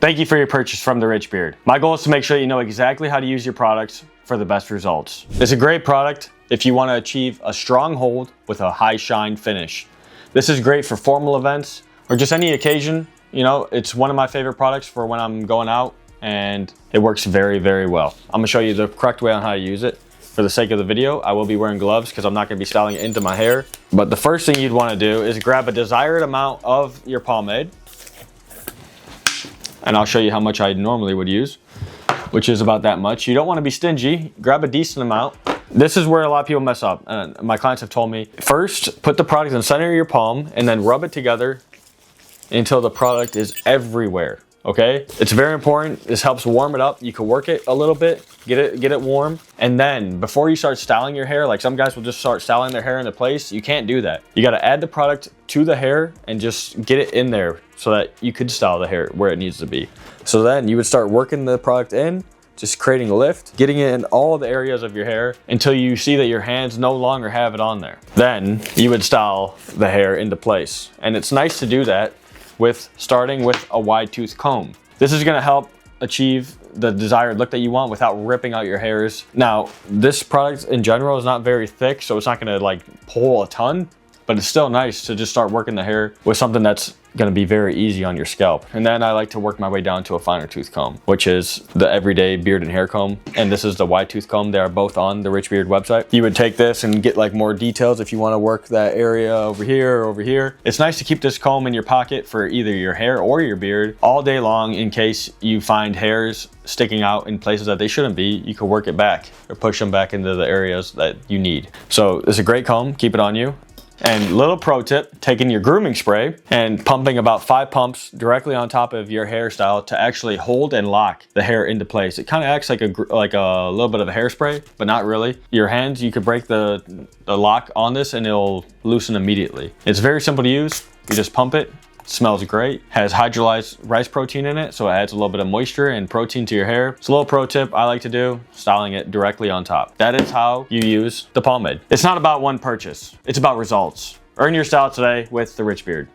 Thank you for your purchase from the Rich Beard. My goal is to make sure you know exactly how to use your products for the best results. It's a great product if you want to achieve a strong hold with a high shine finish. This is great for formal events or just any occasion. You know, it's one of my favorite products for when I'm going out, and it works very, very well. I'm gonna show you the correct way on how to use it. For the sake of the video, I will be wearing gloves because I'm not gonna be styling it into my hair. But the first thing you'd wanna do is grab a desired amount of your pomade. And I'll show you how much I normally would use, which is about that much. You don't wanna be stingy, grab a decent amount. This is where a lot of people mess up. My clients have told me, first, put the product in the center of your palm and then rub it together until the product is everywhere. Okay, it's very important. This helps warm it up. You can work it a little bit, get it warm, and then before you start styling your hair, like some guys will just start styling their hair into place. You can't do that. You got to add the product to the hair and just get it in there so that you could style the hair where it needs to be. So then you would start working the product in, just creating lift, getting it in all the areas of your hair until you see that your hands no longer have it on there. Then you would style the hair into place, and it's nice to do that with starting with a wide tooth comb. This is gonna help achieve the desired look that you want without ripping out your hairs. Now, this product in general is not very thick, so it's not gonna like pull a ton, but it's still nice to just start working the hair with something that's gonna be very easy on your scalp. And then I like to work my way down to a finer tooth comb, which is the everyday beard and hair comb. And this is the wide tooth comb. They are both on the Rich Beard website. You would take this and get like more details if you wanna work that area over here or over here. It's nice to keep this comb in your pocket for either your hair or your beard all day long in case you find hairs sticking out in places that they shouldn't be. You can work it back or push them back into the areas that you need. So it's a great comb, keep it on you. And little pro tip, taking your grooming spray and pumping about 5 pumps directly on top of your hairstyle to actually hold and lock the hair into place. It kind of acts like a little bit of a hairspray, but not really. Your hands, you could break the lock on this and it'll loosen immediately. It's very simple to use. You just pump it. Smells great, has hydrolyzed rice protein in it, so it adds a little bit of moisture and protein to your hair. It's a little pro tip I like to do, styling it directly on top. That is how you use the pomade. It's not about one purchase, it's about results. Earn your style today with the Rich Beard.